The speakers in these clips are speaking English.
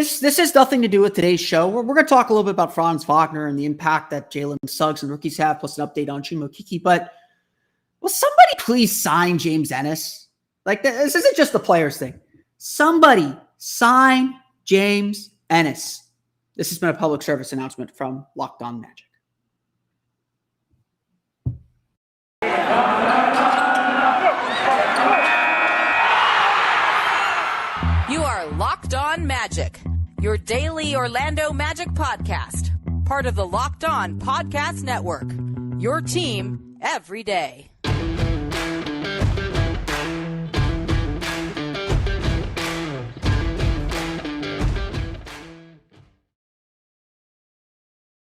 This has nothing to do with today's show. We're going to talk a little bit about Franz Wagner and the impact that Jalen Suggs and rookies have, plus an update on Chuma Kiki. But will somebody please sign James Ennis? Like, this isn't just the players thing. Somebody sign James Ennis. This has been a public service announcement from Locked On Magic. You are Locked On Magic, your daily Orlando Magic podcast, part of the Locked On Podcast Network, your team every day.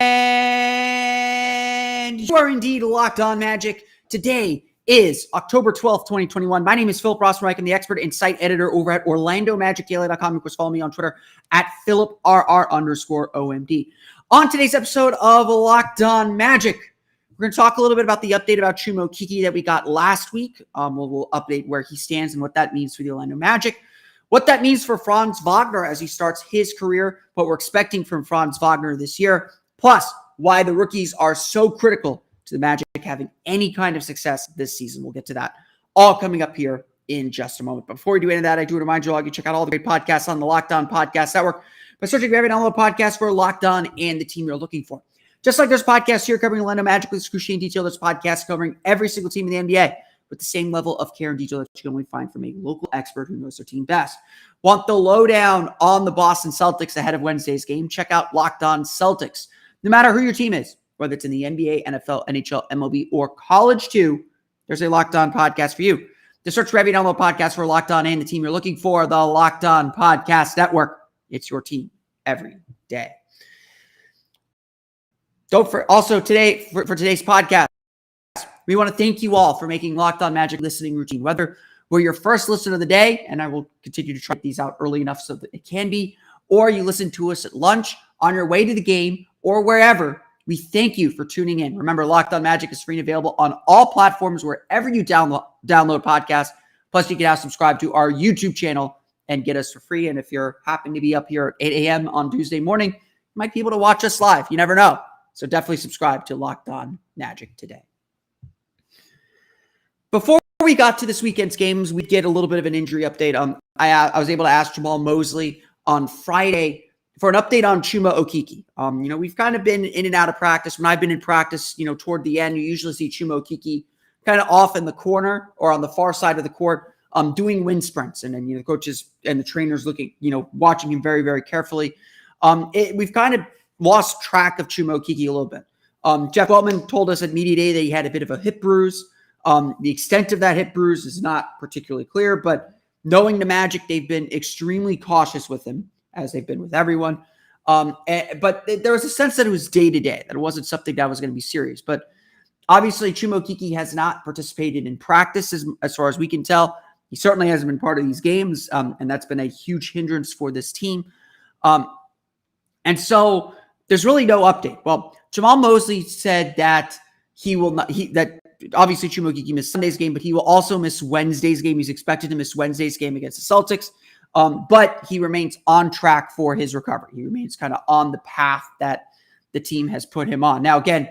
And you are indeed Locked On Magic. Today is October 12th, 2021. My name is Philip Rossman-Reich. I'm the expert and site editor over at OrlandoMagicDaily.com. Of course, follow me on Twitter at PhilipRR_OMD. On today's episode of Locked On Magic, we're going to talk a little bit about the update about Chuma Kiki that we got last week. We'll update where he stands and what that means for the Orlando Magic. What that means for Franz Wagner as he starts his career, what we're expecting from Franz Wagner this year, plus why the rookies are so critical to the Magic having any kind of success this season. We'll get to that all coming up here in just a moment. But before we do any of that, I do remind you all, you can check out all the great podcasts on the Locked On Podcast Network by searching for every download podcast for Locked On and the team you're looking for. Just like there's podcasts here covering Orlando Magic with excruciating detail, there's podcasts covering every single team in the NBA with the same level of care and detail that you can only find from a local expert who knows their team best. Want the lowdown on the Boston Celtics ahead of Wednesday's game? Check out Locked On Celtics. No matter who your team is, whether it's in the NBA, NFL, NHL, MLB, or college too, there's a Locked On podcast for you. Just search for every download podcast for Locked On and the team you're looking for, the Locked On Podcast Network. It's your team every day. Also today, for today's podcast, we want to thank you all for making Locked On Magic listening routine. Whether we're your first listen of the day, and I will continue to try these out early enough so that it can be, or you listen to us at lunch, on your way to the game, or wherever, we thank you for tuning in. Remember, Locked On Magic is free and available on all platforms wherever you download podcasts. Plus, you can now subscribe to our YouTube channel and get us for free. And if you're happen to be up here at 8 a.m. on Tuesday morning, you might be able to watch us live. You never know. So definitely subscribe to Locked On Magic today. Before we got to this weekend's games, we get a little bit of an injury update. I was able to ask Jamal Mosley on Friday for an update on Chuma Okeke. We've kind of been in and out of practice. When I've been in practice, toward the end, you usually see Chuma Okeke kind of off in the corner or on the far side of the court, doing wind sprints. And then, the coaches and the trainers looking, watching him very, very carefully. We've kind of lost track of Chuma Okeke a little bit. Jeff Weltman told us at Media Day that he had a bit of a hip bruise. The extent of that hip bruise is not particularly clear, but knowing the Magic, they've been extremely cautious with him, as they've been with everyone. But there was a sense that it was day-to-day, that it wasn't something that was going to be serious. But obviously, Chuma Okeke has not participated in practice as far as we can tell. He certainly hasn't been part of these games, and that's been a huge hindrance for this team. And so there's really no update. Well, Jamal Mosley said that he will not, that obviously Chuma Okeke missed Sunday's game, but he will also miss Wednesday's game. He's expected to miss Wednesday's game against the Celtics. But he remains on track for his recovery. He remains kind of on the path that the team has put him on. Now, again,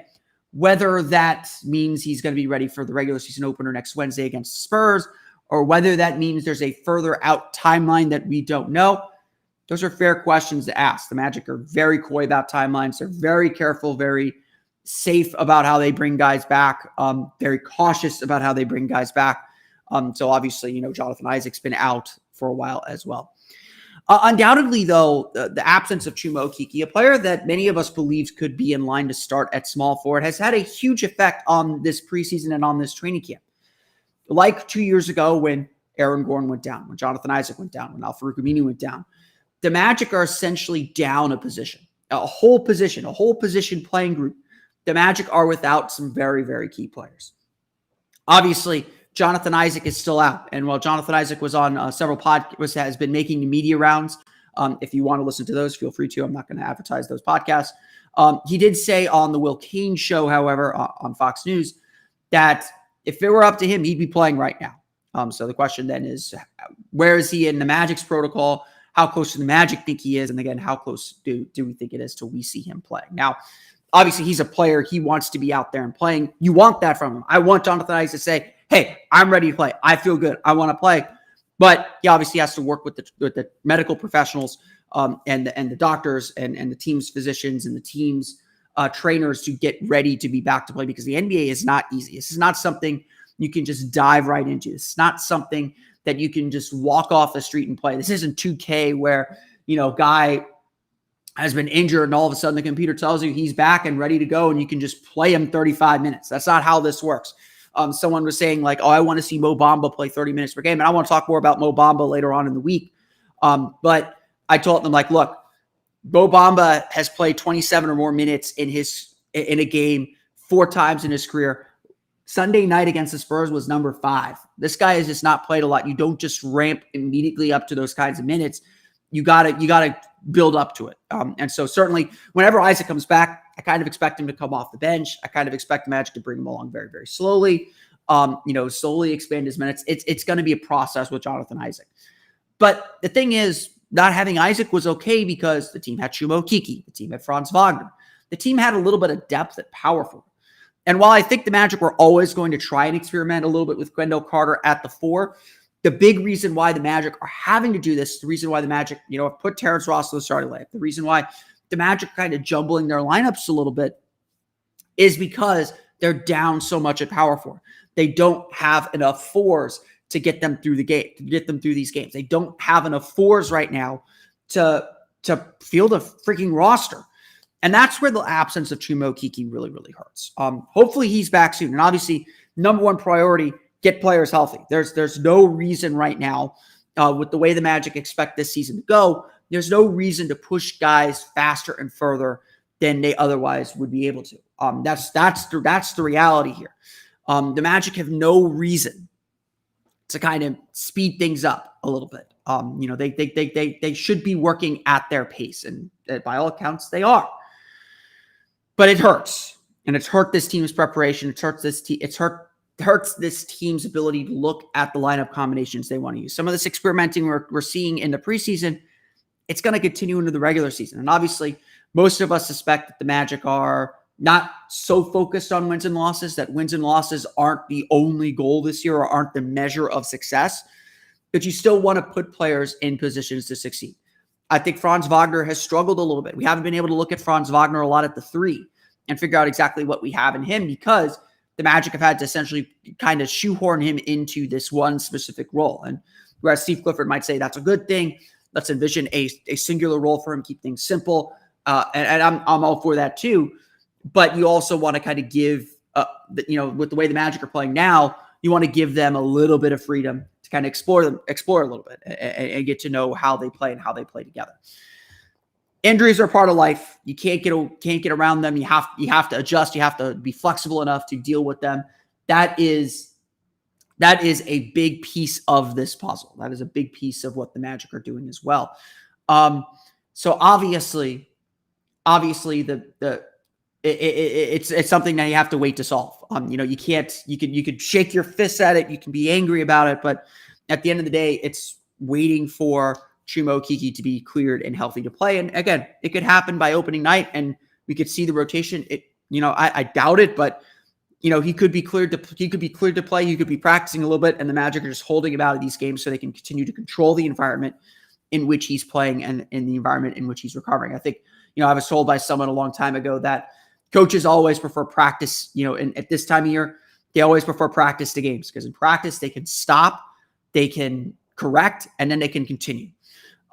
whether that means he's going to be ready for the regular season opener next Wednesday against the Spurs, or whether that means there's a further out timeline that we don't know, those are fair questions to ask. The Magic are very coy about timelines. They're very careful, very safe about how they bring guys back, very cautious about how they bring guys back. So obviously, Jonathan Isaac's been out for a while as well. Undoubtedly, though, the absence of Chuma Okeke, a player that many of us believed could be in line to start at small forward, has had a huge effect on this preseason and on this training camp. Like 2 years ago when Aaron Gordon went down, when Jonathan Isaac went down, when Al-Farouq Aminu went down, the Magic are essentially down a position, a whole position playing group. The Magic are without some very, very key players. Obviously, Jonathan Isaac is still out. And while Jonathan Isaac was on several podcasts, has been making the media rounds, if you want to listen to those, feel free to. I'm not going to advertise those podcasts. He did say on the Will Kane show, however, on Fox News, that if it were up to him, he'd be playing right now. So the question then is, where is he in the Magic's protocol? how close to the Magic think he is, and again, how close do we think it is till we see him play. Now, obviously, he's a player. He wants to be out there and playing. You want that from him. I want Jonathan Isaac to say, hey, I'm ready to play. I feel good. I want to play. But he obviously has to work with the medical professionals and the doctors and the team's physicians and the team's trainers to get ready to be back to play, because the NBA is not easy. This is not something you can just dive right into. It's not something that you can just walk off the street and play. This isn't 2K where, guy has been injured and all of a sudden the computer tells you he's back and ready to go and you can just play him 35 minutes. That's not how this works. Someone was saying like, oh, I want to see Mo Bamba play 30 minutes per game. And I want to talk more about Mo Bamba later on in the week. But I told them like, look, Mo Bamba has played 27 or more minutes in a game 4 times in his career. Sunday night against the Spurs was number 5. This guy has just not played a lot. You don't just ramp immediately up to those kinds of minutes. You gotta build up to it. And so certainly whenever Isaac comes back, I kind of expect him to come off the bench. I kind of expect the Magic to bring him along very, very slowly. Slowly expand his minutes. It's going to be a process with Jonathan Isaac. But the thing is, not having Isaac was okay because the team had Chuma Okeke. The team had Franz Wagner. The team had a little bit of depth at power forward. And while I think the Magic were always going to try and experiment a little bit with Wendell Carter at the 4, the big reason why the Magic are having to do this, the reason why the Magic, have put Terrence Ross to the starting lineup, the reason why the Magic kind of jumbling their lineups a little bit is because they're down so much at power forward. They don't have enough 4s to get them through the game, to get them through these games. They don't have enough 4s right now to field a freaking roster. And that's where the absence of Chuma Okeke really, really hurts. Hopefully he's back soon. And obviously, number one priority, get players healthy. There's no reason right now, with the way the Magic expect this season to go, there's no reason to push guys faster and further than they otherwise would be able to. That's the reality here. The Magic have no reason to kind of speed things up a little bit. They should be working at their pace, and by all accounts, they are. But it hurts, and it's hurt this team's preparation. It hurts this team. Hurts this team's ability to look at the lineup combinations they want to use. Some of this experimenting we're seeing in the preseason, it's going to continue into the regular season. And obviously, most of us suspect that the Magic are not so focused on wins and losses, that wins and losses aren't the only goal this year or aren't the measure of success, but you still want to put players in positions to succeed. I think Franz Wagner has struggled a little bit. We haven't been able to look at Franz Wagner a lot at the 3 and figure out exactly what we have in him, because the Magic have had to essentially kind of shoehorn him into this one specific role. And whereas Steve Clifford might say that's a good thing, let's envision a singular role for him, keep things simple. And I'm all for that too. But you also want to kind of give, with the way the Magic are playing now, you want to give them a little bit of freedom to kind of explore a little bit and get to know how they play and how they play together. Injuries are part of life. You can't get around them. You have to adjust. You have to be flexible enough to deal with them. That is a big piece of this puzzle. That is a big piece of what the Magic are doing as well. So obviously it's something that you have to wait to solve. You could shake your fists at it. You can be angry about it, but at the end of the day, it's waiting for Chuma Okeke to be cleared and healthy to play. And again, it could happen by opening night and we could see the rotation. I doubt it, but he could be cleared to play. He could be practicing a little bit, and the Magic are just holding him out of these games so they can continue to control the environment in which he's playing and in the environment in which he's recovering. I think, I was told by someone a long time ago that coaches always prefer practice, and at this time of year, they always prefer practice to games, because in practice, they can stop, they can correct, and then they can continue.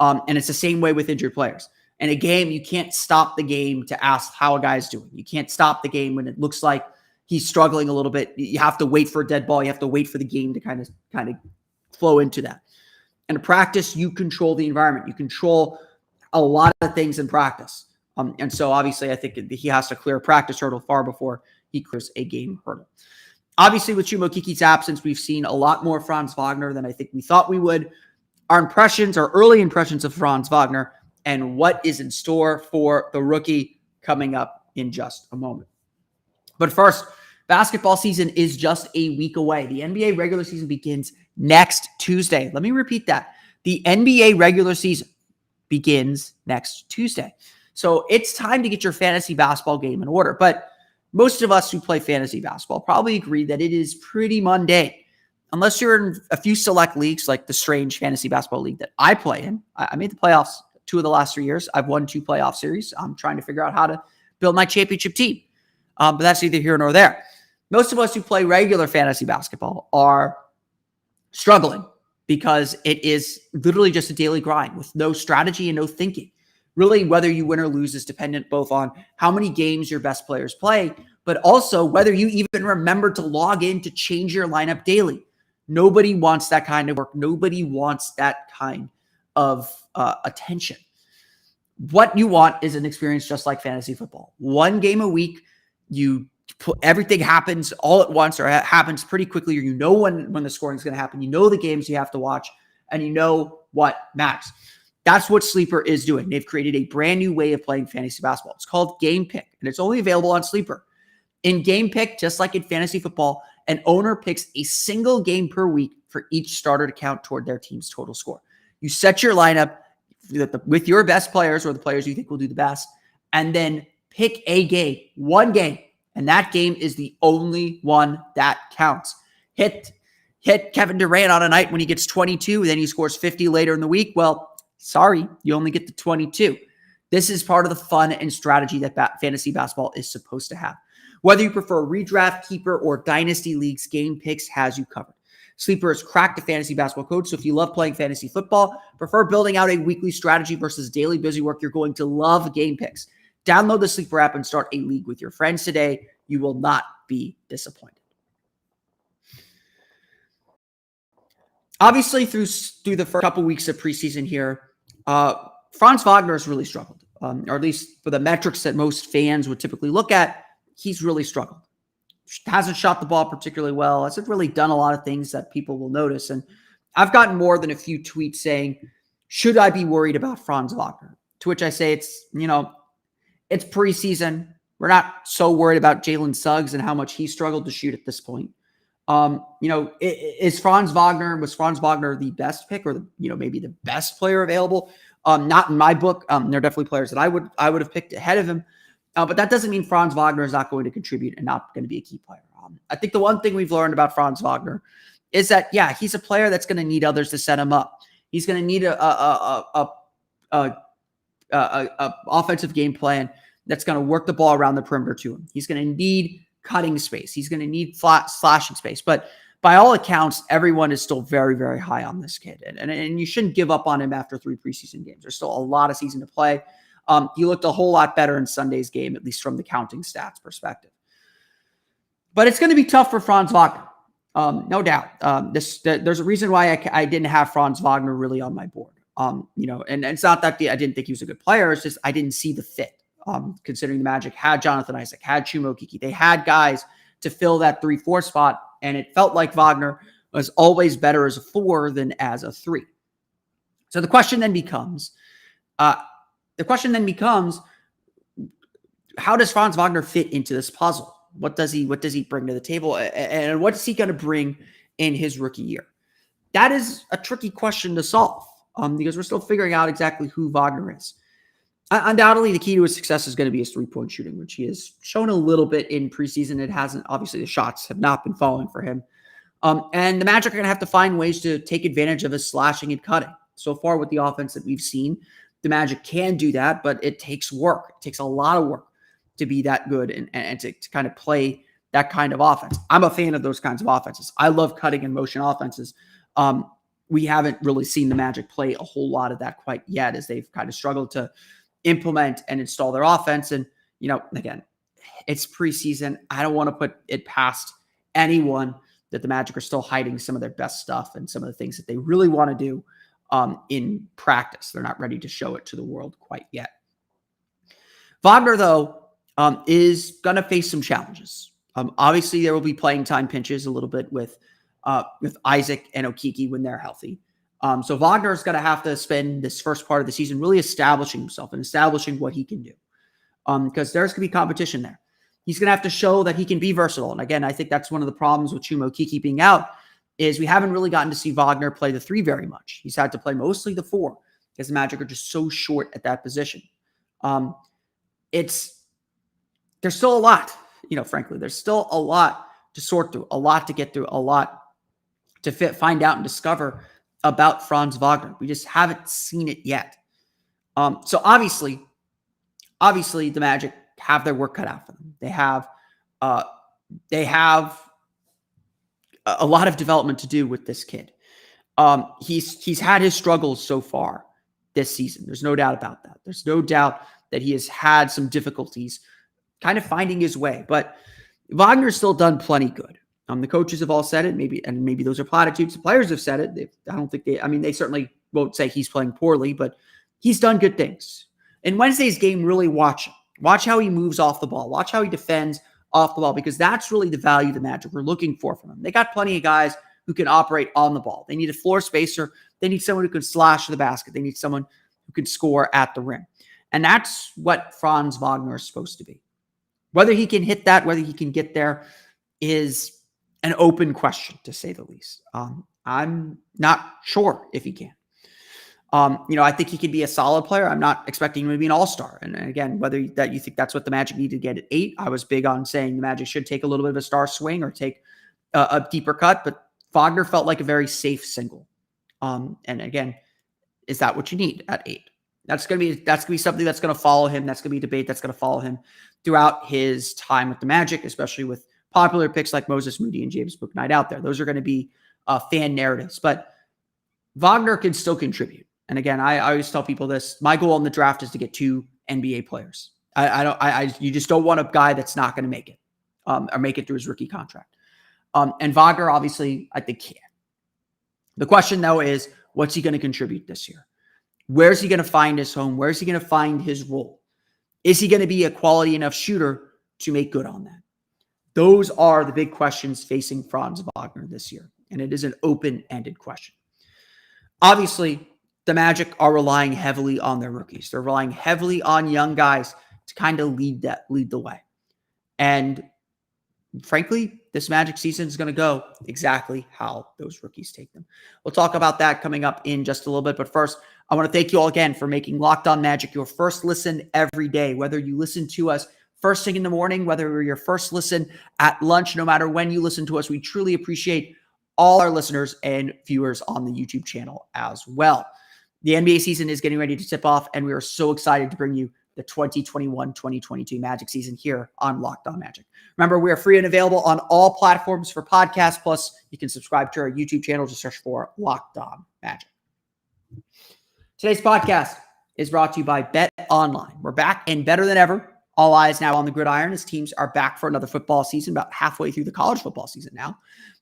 And it's the same way with injured players. In a game, you can't stop the game to ask how a guy's doing. You can't stop the game when it looks like he's struggling a little bit. You have to wait for a dead ball. You have to wait for the game to kind of flow into that. And in practice, you control the environment. You control a lot of things in practice. And so obviously, I think he has to clear a practice hurdle far before he clears a game hurdle. Obviously, with Chuma Okeke's absence, we've seen a lot more Franz Wagner than I think we thought we would. Our early impressions of Franz Wagner, and what is in store for the rookie coming up in just a moment. But first, basketball season is just a week away. The NBA regular season begins next Tuesday. Let me repeat that. The NBA regular season begins next Tuesday. So it's time to get your fantasy basketball game in order. But most of us who play fantasy basketball probably agree that it is pretty mundane. Unless you're in a few select leagues like the strange fantasy basketball league that I play in. I made the playoffs 2 of the last 3 years. I've won 2 playoff series. I'm trying to figure out how to build my championship team. But that's neither here nor there. Most of us who play regular fantasy basketball are struggling because it is literally just a daily grind with no strategy and no thinking. Really, whether you win or lose is dependent both on how many games your best players play, but also whether you even remember to log in to change your lineup daily. Nobody wants that kind of work. Nobody wants that kind of attention. What you want is an experience just like fantasy football. 1 game a week, everything happens all at once or happens pretty quickly, or you know when the scoring is going to happen. You know the games you have to watch, and you know what matters. That's what Sleeper is doing. They've created a brand new way of playing fantasy basketball. It's called Game Pick, and it's only available on Sleeper. In Game Pick, just like in fantasy football, an owner picks a single game per week for each starter to count toward their team's total score. You set your lineup with your best players or the players you think will do the best, and then pick a game, 1 game, and that game is the only one that counts. Hit Kevin Durant on a night when he gets 22, then he scores 50 later in the week. Well, sorry, you only get the 22. This is part of the fun and strategy that fantasy basketball is supposed to have. Whether you prefer redraft, keeper, or dynasty leagues, Game Picks has you covered. Sleeper has cracked the fantasy basketball code, so if you love playing fantasy football, prefer building out a weekly strategy versus daily busy work, you're going to love Game Picks. Download the Sleeper app and start a league with your friends today. You will not be disappointed. Obviously, through the first couple weeks of preseason here, Franz Wagner has really struggled, or at least for the metrics that most fans would typically look at. He's really struggled. Hasn't shot the ball particularly well. Hasn't really done a lot of things that people will notice. And I've gotten more than a few tweets saying, should I be worried about Franz Wagner? To which I say it's preseason. We're not so worried about Jalen Suggs and how much he struggled to shoot at this point. Was Franz Wagner the best pick or maybe the best player available? Not in my book. There are definitely players that I would have picked ahead of him. But that doesn't mean Franz Wagner is not going to contribute and not going to be a key player. I think the one thing we've learned about Franz Wagner is that, he's a player that's going to need others to set him up. He's going to need a offensive game plan that's going to work the ball around the perimeter to him. He's going to need cutting space. He's going to need slashing space. But by all accounts, everyone is still very, very high on this kid. And you shouldn't give up on him after 3 preseason games. There's still a lot of season to play. He looked a whole lot better in Sunday's game, at least from the counting stats perspective. But it's going to be tough for Franz Wagner, no doubt. There's a reason why I didn't have Franz Wagner really on my board. And it's not that I didn't think he was a good player. It's just I didn't see the fit. Considering the Magic had Jonathan Isaac, had Chuma Okeke. They had guys to fill that 3-4 spot, and it felt like Wagner was always better as a 4 than as a 3. So the question then becomes, how does Franz Wagner fit into this puzzle? What does he bring to the table? And what is he going to bring in his rookie year? That is a tricky question to solve because we're still figuring out exactly who Wagner is. Undoubtedly, the key to his success is going to be his 3-point shooting, which he has shown a little bit in preseason. It hasn't, obviously, the shots have not been falling for him. And the Magic are going to have to find ways to take advantage of his slashing and cutting. So far with the offense that we've seen, the Magic can do that, but it takes work. It takes a lot of work to be that good and to kind of play that kind of offense. I'm a fan of those kinds of offenses. I love cutting and motion offenses. We haven't really seen the Magic play a whole lot of that quite yet as they've kind of struggled to implement and install their offense. And, again, it's preseason. I don't want to put it past anyone that the Magic are still hiding some of their best stuff and some of the things that they really want to do in practice. They're not ready to show it to the world quite yet. Wagner, though, is going to face some challenges. Obviously, there will be playing time pinches a little bit with Isaac and Okeke when they're healthy. So Wagner is going to have to spend this first part of the season really establishing himself and establishing what he can do because there's going to be competition there. He's going to have to show that he can be versatile. And again, I think that's one of the problems with Chuma Okeke being out is we haven't really gotten to see Wagner play the 3 very much. He's had to play mostly the 4. because the Magic are just so short at that position. There's still a lot, frankly, there's still a lot to sort through, a lot to get through, a lot to find out and discover about Franz Wagner. We just haven't seen it yet. So obviously the Magic have their work cut out for them. They have a lot of development to do with this kid. He's had his struggles so far this season. There's no doubt about that. There's no doubt that he has had some difficulties kind of finding his way, but Wagner's still done plenty good. The coaches have all said it, maybe those are platitudes. The players have said it. They certainly won't say he's playing poorly, but he's done good things. In Wednesday's game, really watch how he moves off the ball. Watch how he defends off the ball, because that's really the value the Magic we're looking for from him. They got plenty of guys who can operate on the ball. They need a floor spacer. They need someone who can slash to the basket. They need someone who can score at the rim. And that's what Franz Wagner is supposed to be. Whether he can hit that, whether he can get there, is an open question, to say the least. I'm not sure if he can. I think he could be a solid player. I'm not expecting him to be an all-star. And again, whether you think that's what the Magic need to get at 8, I was big on saying the Magic should take a little bit of a star swing or take a deeper cut, but Wagner felt like a very safe single. And again, is that what you need at 8? That's going to be something that's going to follow him. That's going to be a debate that's going to follow him throughout his time with the Magic, especially with popular picks like Moses Moody and James Bouknight out there. Those are going to be fan narratives, but Wagner can still contribute. And again, I always tell people this: my goal in the draft is to get 2 NBA players. You just don't want a guy that's not going to make it or make it through his rookie contract. And Wagner, obviously, I think can. The question though is, what's he going to contribute this year? Where's he going to find his home? Where's he going to find his role? Is he going to be a quality enough shooter to make good on that? Those are the big questions facing Franz Wagner this year. And it is an open-ended question. Obviously, the Magic are relying heavily on their rookies. They're relying heavily on young guys to kind of lead the way. And frankly, this Magic season is going to go exactly how those rookies take them. We'll talk about that coming up in just a little bit. But first, I want to thank you all again for making Locked On Magic your first listen every day. Whether you listen to us first thing in the morning, whether we're your first listen at lunch, no matter when you listen to us, we truly appreciate all our listeners and viewers on the YouTube channel as well. The NBA season is getting ready to tip off, and we are so excited to bring you the 2021-2022 Magic season here on Locked On Magic. Remember, we are free and available on all platforms for podcasts. Plus, you can subscribe to our YouTube channel. Just search for Locked On Magic. Today's podcast is brought to you by BetOnline. We're back and better than ever. All eyes now on the gridiron as teams are back for another football season, about halfway through the college football season now.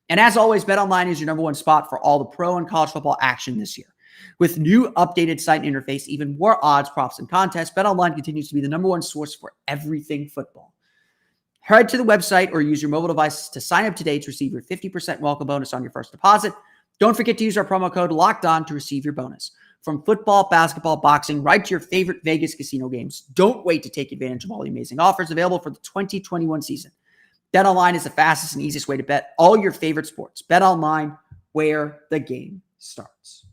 And as always, BetOnline is your number one spot for all the pro and college football action this year. With new updated site interface, even more odds, props, and contests, BetOnline continues to be the number one source for everything football. Head to the website or use your mobile device to sign up today to receive your 50% welcome bonus on your first deposit. Don't forget to use our promo code LOCKEDON to receive your bonus. From football, basketball, boxing, right to your favorite Vegas casino games, don't wait to take advantage of all the amazing offers available for the 2021 season. BetOnline is the fastest and easiest way to bet all your favorite sports. BetOnline, where the game starts.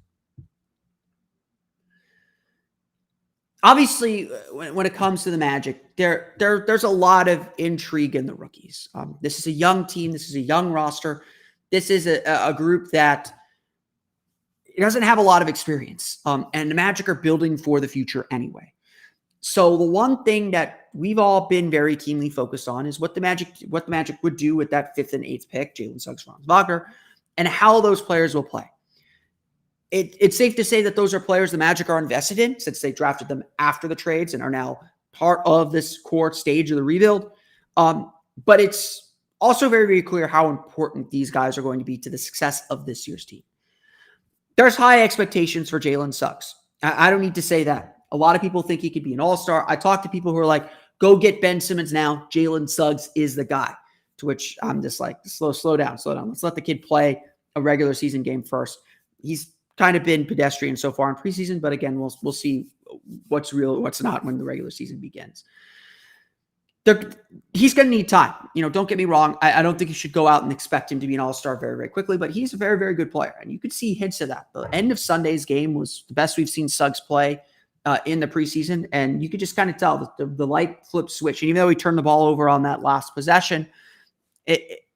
Obviously, when it comes to the Magic, there's a lot of intrigue in the rookies. This is a young team. This is a young roster. This is a group that doesn't have a lot of experience. And the Magic are building for the future anyway. So the one thing that we've all been very keenly focused on is what the Magic would do with that 5th and 8th pick, Jalen Suggs, Franz Wagner, and how those players will play. It's safe to say that those are players the Magic are invested in, since they drafted them after the trades and are now part of this core stage of the rebuild. But it's also very, very clear how important these guys are going to be to the success of this year's team. There's high expectations for Jalen Suggs. I don't need to say that. A lot of people think he could be an all-star. I talk to people who are like, go get Ben Simmons now. Jalen Suggs is the guy. To which I'm just like, slow down. Let's let the kid play a regular season game first. He's kind of been pedestrian so far in preseason, but again, we'll see what's real, what's not when the regular season begins. he's going to need time. Don't get me wrong. I don't think you should go out and expect him to be an all-star very, very quickly, but he's a very, very good player. And you could see hints of that. The end of Sunday's game was the best we've seen Suggs play in the preseason. And you could just kind of tell the light flip switch. And even though he turned the ball over on that last possession,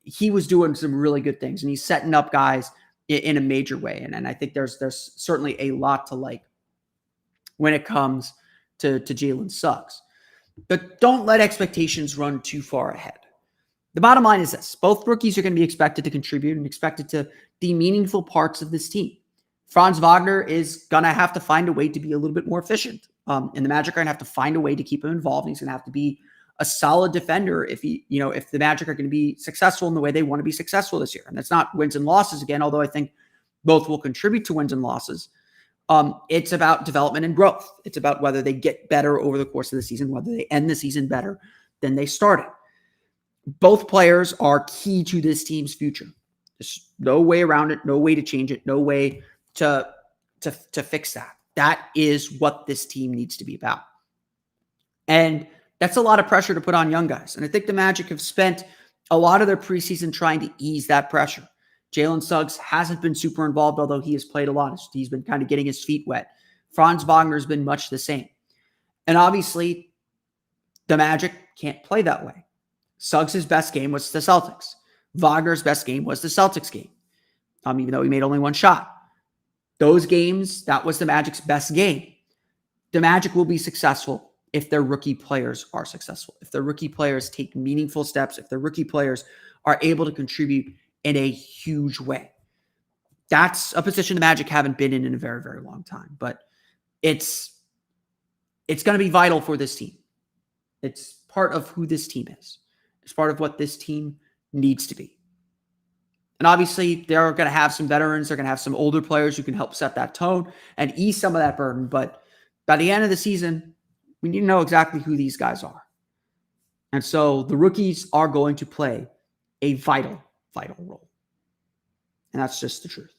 he was doing some really good things. And he's setting up guys in a major way. And I think there's certainly a lot to like when it comes to Jalen Suggs. But don't let expectations run too far ahead. The bottom line is this. Both rookies are going to be expected to contribute and expected to be meaningful parts of this team. Franz Wagner is going to have to find a way to be a little bit more efficient. And the Magic are going to have to find a way to keep him involved. He's going to have to be a solid defender if the Magic are going to be successful in the way they want to be successful this year. And that's not wins and losses again, although I think both will contribute to wins and losses. It's about development and growth. It's about whether they get better over the course of the season, whether they end the season better than they started. Both players are key to this team's future. There's no way around it, no way to change it, no way to fix that. That is what this team needs to be about. And that's a lot of pressure to put on young guys. And I think the Magic have spent a lot of their preseason trying to ease that pressure. Jalen Suggs hasn't been super involved, although he has played a lot. He's been kind of getting his feet wet. Franz Wagner has been much the same. And obviously, the Magic can't play that way. Suggs' best game was the Celtics. Wagner's best game was the Celtics game, even though he made only one shot. Those games, that was the Magic's best game. The Magic will be successful if their rookie players are successful, if their rookie players take meaningful steps, if their rookie players are able to contribute in a huge way. That's a position the Magic haven't been in a very, very long time, but it's going to be vital for this team. It's part of who this team is. It's part of what this team needs to be. And obviously, they're going to have some veterans. They're going to have some older players who can help set that tone and ease some of that burden. But by the end of the season, we need to know exactly who these guys are. And so the rookies are going to play a vital role. And that's just the truth.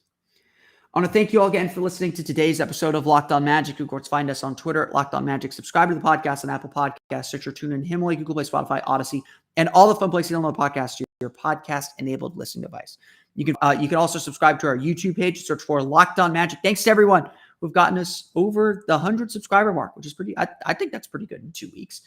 I want to thank you all again for listening to today's episode of Locked On Magic. Of course, find us on Twitter at Locked On Magic. Subscribe to the podcast on Apple Podcasts, Stitcher, TuneIn, Himalaya, Google Play, Spotify, Odyssey, and all the fun places to download podcasts to your podcast-enabled listening device. You can also subscribe to our YouTube page. Search for Locked On Magic. Thanks to everyone who've gotten us over the 100 subscriber mark, which is pretty. I think that's pretty good in 2 weeks.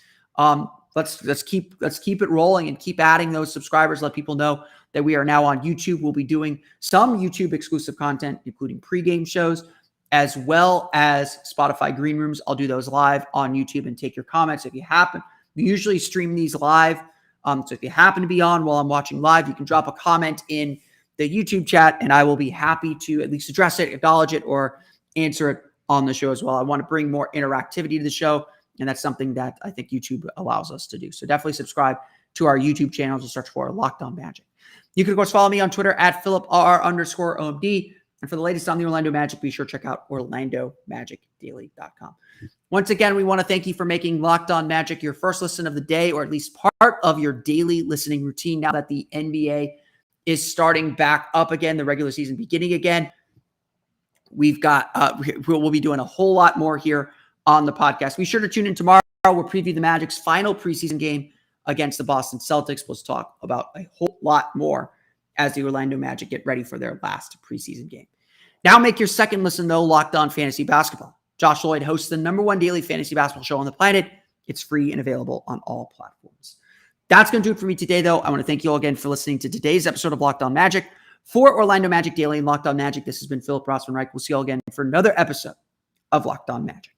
Let's keep it rolling and keep adding those subscribers. Let people know that we are now on YouTube. We'll be doing some YouTube exclusive content, including pregame shows, as well as Spotify green rooms. I'll do those live on YouTube and take your comments if you happen. We usually stream these live. So if you happen to be on while I'm watching live, you can drop a comment in the YouTube chat and I will be happy to at least address it, acknowledge it, or answer it on the show as well. I want to bring more interactivity to the show, and that's something that I think YouTube allows us to do. So definitely subscribe to our YouTube channel to search for Locked On Magic. You can, of course, follow me on Twitter at PhilipR_OMD. And for the latest on the Orlando Magic, be sure to check out OrlandoMagicDaily.com. Once again, we want to thank you for making Locked On Magic your first listen of the day, or at least part of your daily listening routine now that the NBA is starting back up again, the regular season beginning again. We'll be doing a whole lot more here on the podcast. Be sure to tune in tomorrow. We'll preview the Magic's final preseason game against the Boston Celtics. We'll talk about a whole lot more as the Orlando Magic get ready for their last preseason game. Now make your second listen, though, Locked On Fantasy Basketball. Josh Lloyd hosts the #1 daily fantasy basketball show on the planet. It's free and available on all platforms. That's going to do it for me today, though. I want to thank you all again for listening to today's episode of Locked On Magic. For Orlando Magic Daily and Locked On Magic, this has been Philip Rossman-Reich. We'll see you all again for another episode of Locked On Magic.